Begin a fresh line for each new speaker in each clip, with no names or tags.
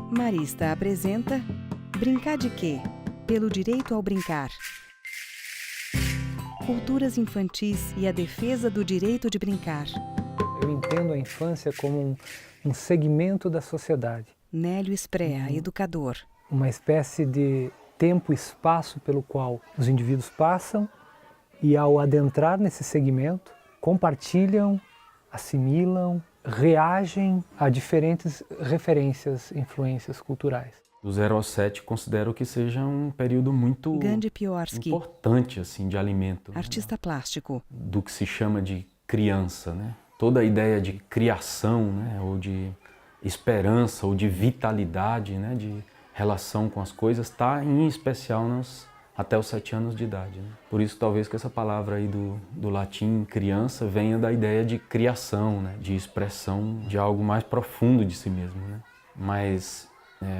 Marista apresenta Brincar de Quê? Pelo direito ao brincar. Culturas infantis e a defesa do direito de brincar.
Eu entendo a infância como um segmento da sociedade.
Nélio Sprea, educador.
Uma espécie de tempo e espaço pelo qual os indivíduos passam e, ao adentrar nesse segmento, compartilham, assimilam, reagem a diferentes referências, influências culturais.
Do 0 aos 7, considero que seja um período muito
Gandhi Piorsky,
importante assim, de alimento.
artista plástico.
Do que se chama de criança, né? Toda a ideia de criação, né? Ou de esperança, ou de vitalidade, né? De relação com as coisas, está em especial até os 7 anos de idade. Né? Por isso, talvez que essa palavra aí do latim criança venha da ideia de criação, né? De expressão de algo mais profundo de si mesmo. Né? Mas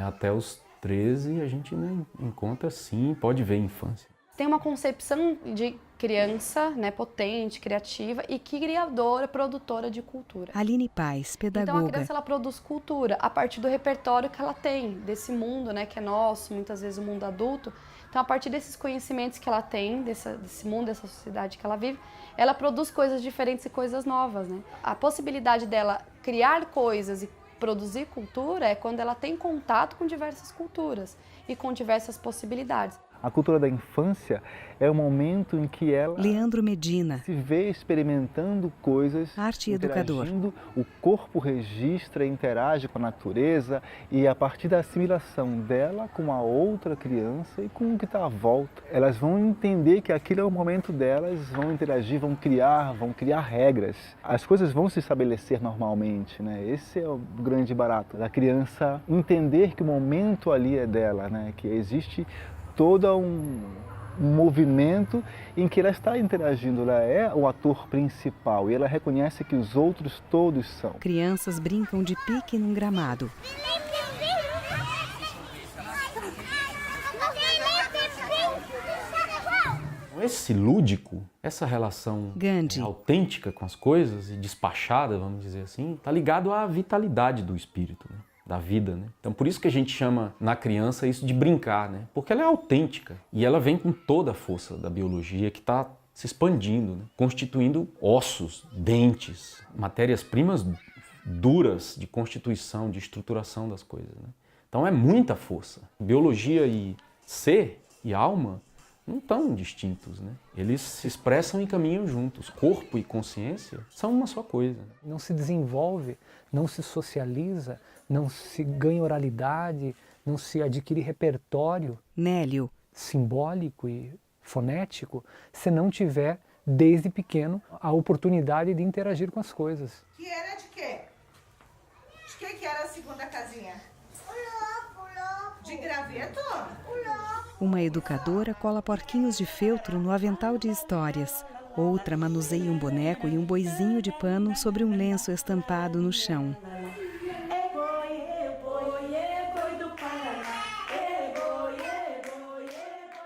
até os 13 a gente encontra sim, pode ver infância.
Tem uma concepção de criança, né, potente, criativa e criadora, produtora de cultura.
Aline Paz, pedagoga.
Então a criança ela produz cultura a partir do repertório que ela tem, desse mundo, né, que é nosso, muitas vezes o mundo adulto. Então a partir desses conhecimentos que ela tem, desse mundo, dessa sociedade que ela vive, ela produz coisas diferentes e coisas novas, né? A possibilidade dela criar coisas e produzir cultura é quando ela tem contato com diversas culturas e com diversas possibilidades.
A cultura da infância é o momento em que ela
Leandro Medina,
se vê experimentando coisas,
arte e educador.
interagindo, o corpo registra e interage com a natureza e a partir da assimilação dela com a outra criança e com o que está à volta, elas vão entender que aquilo é o momento delas, vão interagir, vão criar regras. As coisas vão se estabelecer normalmente, né? Esse é o grande barato da criança entender que o momento ali é dela, né? Que existe todo um movimento em que ela está interagindo, ela é o ator principal e ela reconhece que os outros todos são.
Crianças brincam de pique num gramado.
Esse lúdico, essa relação
Gandhi,
autêntica com as coisas e despachada, vamos dizer assim, está ligado à vitalidade do espírito, né? Da vida, né? Então por isso que a gente chama na criança isso de brincar, né? Porque ela é autêntica e ela vem com toda a força da biologia que está se expandindo, né? Constituindo ossos, dentes, matérias-primas duras de constituição, de estruturação das coisas, né? Então é muita força. Biologia e ser e alma não estão distintos, né? Eles se expressam e caminham juntos. Corpo e consciência são uma só coisa.
Não se desenvolve, não se socializa, não se ganha oralidade, não se adquire repertório
Nélio,
simbólico e fonético se não tiver, desde pequeno, a oportunidade de interagir com as coisas.
Que era de quê? De que era a segunda casinha? De graveto?
uma educadora cola porquinhos de feltro no avental de histórias. Outra manuseia um boneco e um boizinho de pano sobre um lenço estampado no chão.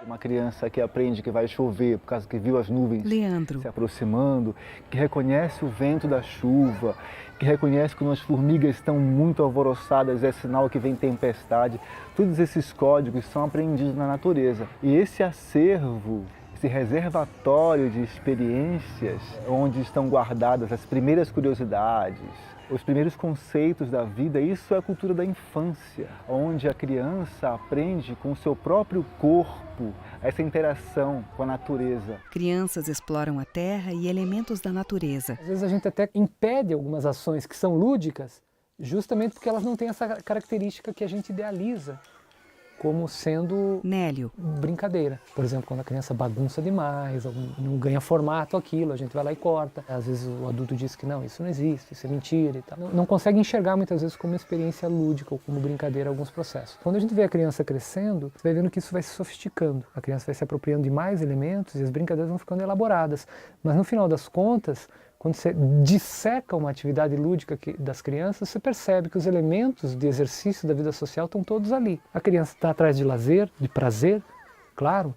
Uma criança que aprende que vai chover por causa que viu as nuvens
Leandro,
se aproximando, que reconhece o vento da chuva, que reconhece que quando as formigas estão muito alvoroçadas é sinal que vem tempestade. Todos esses códigos são aprendidos na natureza. E esse acervo, esse reservatório de experiências onde estão guardadas as primeiras curiosidades, os primeiros conceitos da vida, isso é a cultura da infância, onde a criança aprende com o seu próprio corpo essa interação com a natureza.
crianças exploram a terra e elementos da natureza.
Às vezes a gente até impede algumas ações que são lúdicas, justamente porque elas não têm essa característica que a gente idealiza como sendo
Nélio,
brincadeira. Por exemplo, quando a criança bagunça demais, ou não ganha formato aquilo, a gente vai lá e corta. Às vezes o adulto diz que não, isso não existe, isso é mentira e tal. Não consegue enxergar muitas vezes como experiência lúdica ou como brincadeira alguns processos. Quando a gente vê a criança crescendo, você vai vendo que isso vai se sofisticando. A criança vai se apropriando de mais elementos e as brincadeiras vão ficando elaboradas. Mas no final das contas, quando você disseca uma atividade lúdica das crianças, você percebe que os elementos de exercício da vida social estão todos ali. A criança está atrás de lazer, de prazer, claro,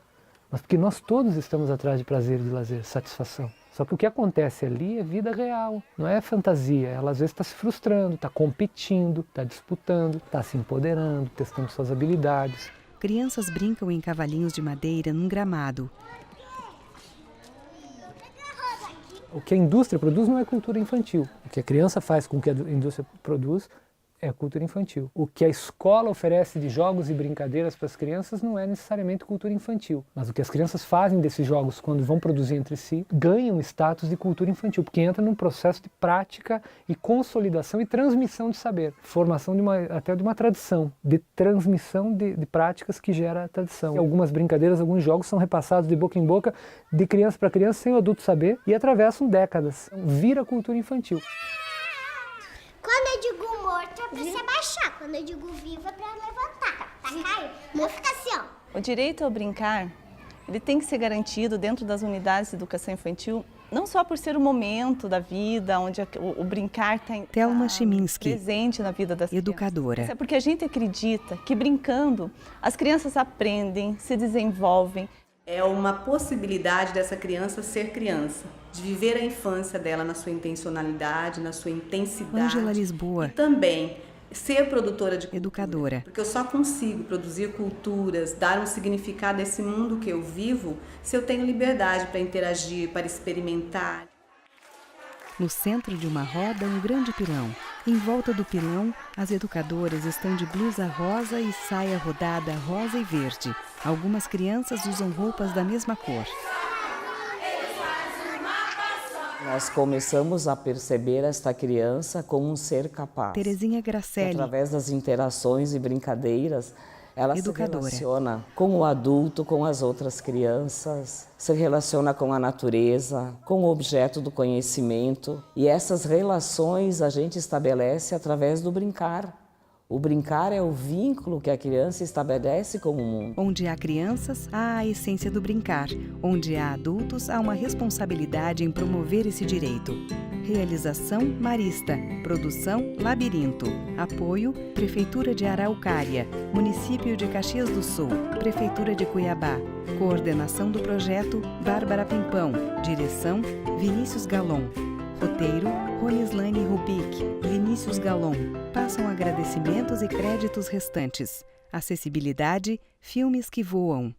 mas porque nós todos estamos atrás de prazer, de lazer, satisfação. Só que o que acontece ali é vida real, não é fantasia. Ela às vezes está se frustrando, está competindo, está disputando, está se empoderando, testando suas habilidades.
Crianças brincam em cavalinhos de madeira num gramado.
O que a indústria produz não é cultura infantil. O que a criança faz com o que a indústria produz é cultura infantil. O que a escola oferece de jogos e brincadeiras para as crianças não é necessariamente cultura infantil. Mas o que as crianças fazem desses jogos quando vão produzir entre si, ganham status de cultura infantil, porque entra num processo de prática e consolidação e transmissão de saber. Formação até de uma tradição, de transmissão de práticas que gera a tradição. E algumas brincadeiras, alguns jogos são repassados de boca em boca, de criança para criança, sem o adulto saber, e atravessam décadas. Vira cultura infantil.
Quando eu digo morto é pra se abaixar, quando eu digo vivo é pra levantar. Tá caindo? Não fica assim, ó.
O direito ao brincar, ele tem que ser garantido dentro das unidades de educação infantil, não só por ser o momento da vida, onde o brincar está
Thelma Chiminski,
presente na vida das
educadora.
crianças. É porque a gente acredita que brincando as crianças aprendem, se desenvolvem.
É uma possibilidade dessa criança ser criança, de viver a infância dela na sua intencionalidade, na sua intensidade.
Ângela Lisboa,
e também ser produtora de cultura,
educadora.
porque eu só consigo produzir culturas, dar um significado a esse mundo que eu vivo, se eu tenho liberdade para interagir, para experimentar.
No centro de uma roda, um grande pilão. Em volta do pilão, as educadoras estão de blusa rosa e saia rodada rosa e verde. Algumas crianças usam roupas da mesma cor.
Nós começamos a perceber esta criança como um ser capaz.
Terezinha Gracelli,
através das interações e brincadeiras, ela
educadora.
Se relaciona com o adulto, com as outras crianças, se relaciona com a natureza, com o objeto do conhecimento. E essas relações a gente estabelece através do brincar. O brincar é o vínculo que a criança estabelece com o mundo.
Onde há crianças, há a essência do brincar. Onde há adultos, há uma responsabilidade em promover esse direito. Realização Marista. Produção Labirinto. Apoio Prefeitura de Araucária. Município de Caxias do Sul. Prefeitura de Cuiabá. Coordenação do projeto Bárbara Pimpão. Direção Vinícius Galon. Roteiro Ronislane Rubik, Vinícius Galon. Passam agradecimentos e créditos restantes. Acessibilidade Filmes que Voam.